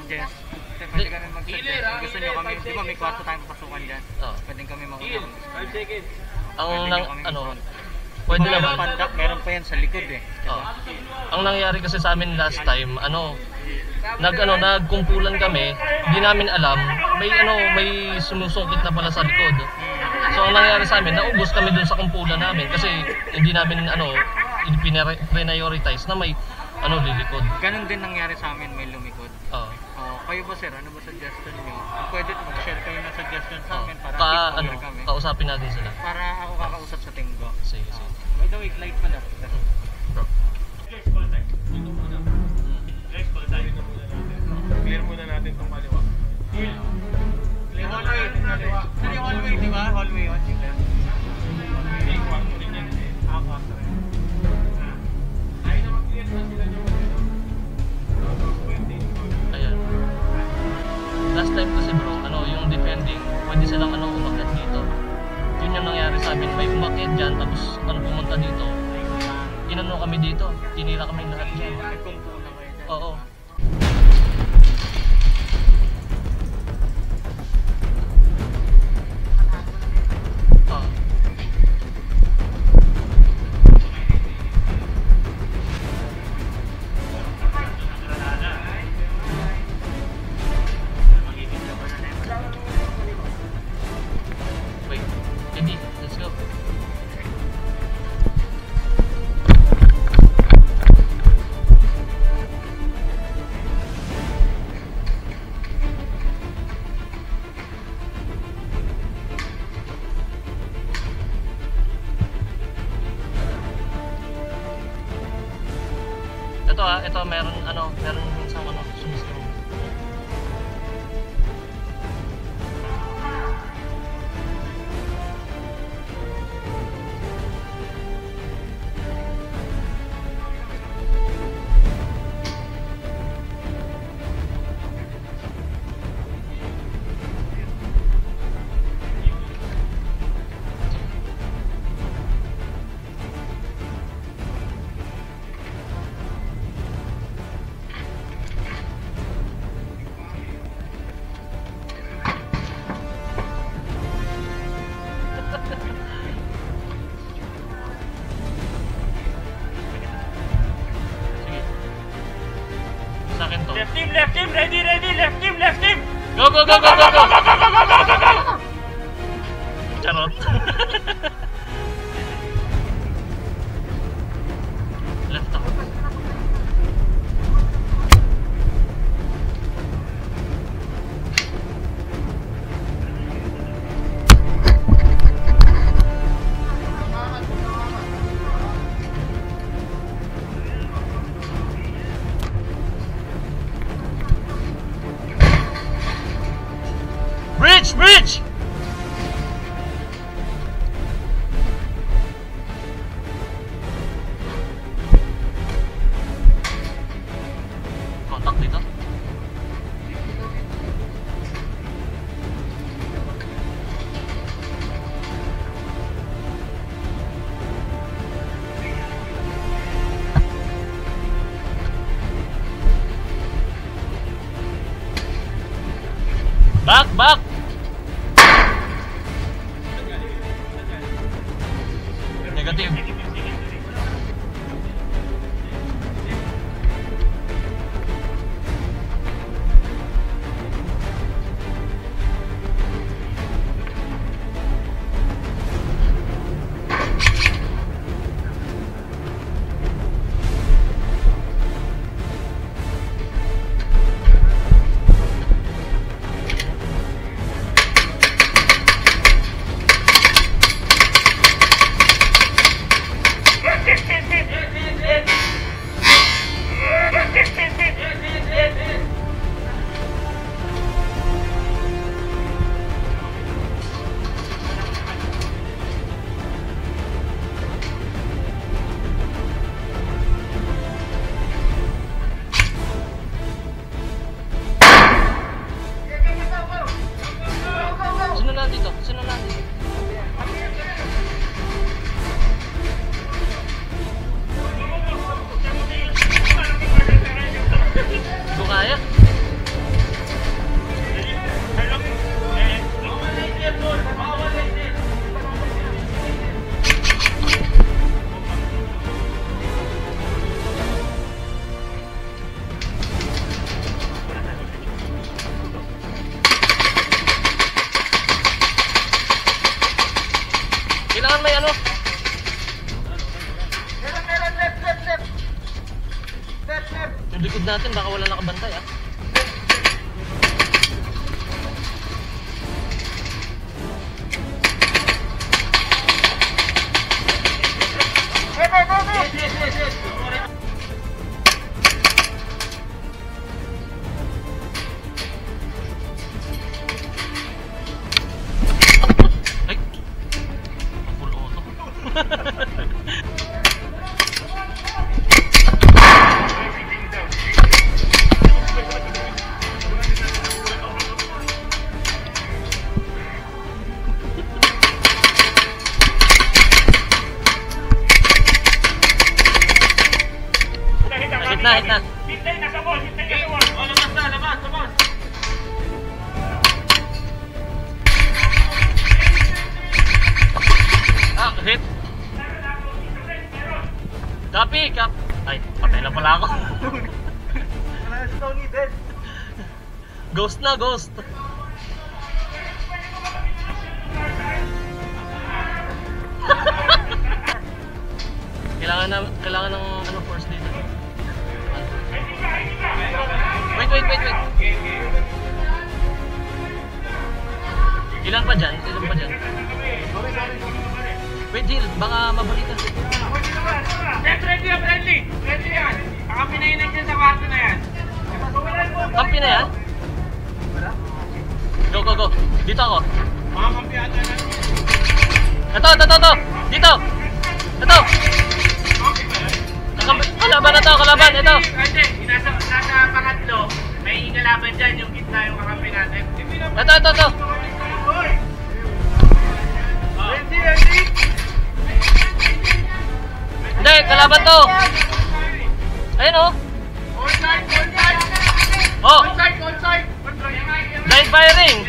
mag-suggest. Pwede kami mag-suggest. Kung gusto nyo kami, di ba may kwarto tayong papasukan dyan? Pwede kami makuha. 5 seconds. Pwede naman. Meron pa yan sa likod eh. Ang nangyari kasi sa amin last time, nagkumpulan kami, hindi namin alam, may sumusungkit na pala sa likod. So ang nangyari sa amin, naubos kami dun sa kumpulan namin kasi hindi namin prioritize na may lilikod. Ganon din nangyari sa amin, may lumikod. Kayo ba sir, ano ba suggestion nyo? Pwede mag-share kayo ng suggestion sa amin para kami. Kausapin natin sila. Para ako kakausap sa Tinggo. Sige. By the way, light pala. Bro. Clear muna natin itong kaliwa. Hallway. Saan yung hallway, di ba? Hallway yun. Yung kwarto rin yan. Kwarto rin. Ayaw na mag-clear na sila nyo. Ayan. Last time kasi bro, yung defending, pwede silang umakyat dito. Yun yung nangyari sa amin. May umakyat dyan, tapos pumunta dito. Kami dito. Tinira kami lahat dyan. Nagkumpulan kayo dyan. Oo. Ito meron minsan sumisigaw. Left team, ready, left team. Go. Charot. Left ako. Bridge! Contact dito. Back! Negative. Sino nandito? Kaya? ano? Yung likod natin, baka wala nakabantay ah. Ay! Full auto. Hit na, hit na. Hintay, nasa wall, hintay, nasa wall. O, labas na, labas, labas. Ah, hit. Copy, cap. Ay, patay na pala ako. Ghost na, ghost. Kailangan ng ano force dito. Wait. Ilan pa dyan? Wait, Jill, baka mabalitan. Ready yan, friendly. Ready yan. Kakampi na yun nandiyan sa kwarto na yan. Kampi na yan? Go. Dito ako. Mga kampi ata na. Ito. Dito. Ito. Kalaban na to, kalaban. Ito. Hindi, nasa pangatlo. May kalaban dyan, yung gitna yung kakampi natin. Ito. Ready. Hindi, kalaban to. Ayun oh. Onside. Oh, Onside. live firing.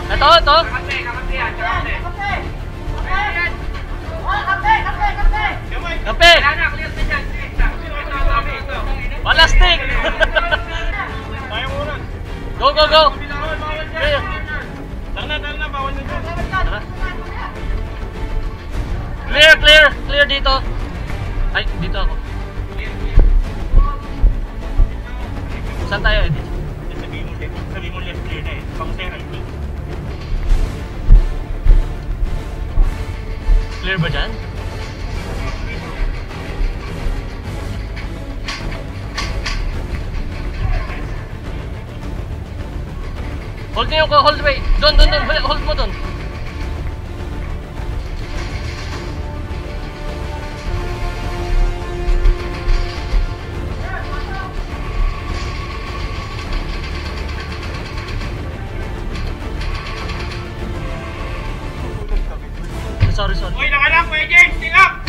Ito. Kape. Wala stick. Go. Tara na, bawal na dyan. Tara. Clear dito. Ay, dito ako. Saan tayo, Eddie? Sabi mo left clear na eh. Pang say right. Clear ba dyan? Hold niyo ko, hold way. Doon, hold mo doon. Sorry. Uy, nakalang, Kuya James, tingap!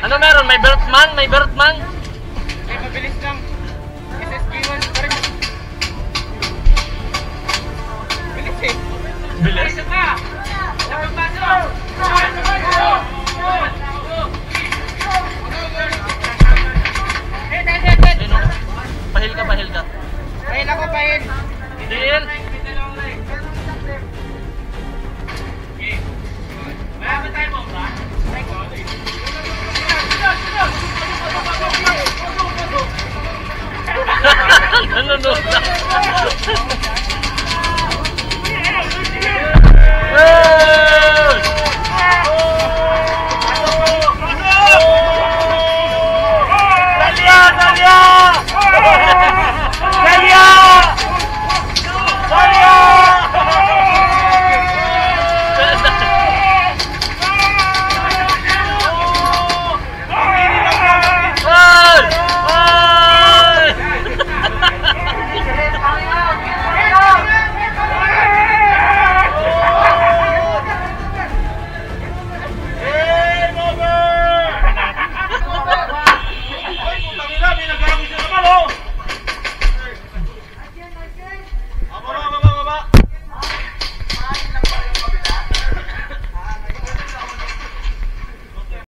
Ano meron? May Bertman? Eh, mabilis lang. SSG1 pa rin. Bilis eh. Bilis? Isa pa! Napapasok! Ayun o. Pahil ka. Pahil ako, pahil. Deal. Marami tayo mo ba? Nanonood lang.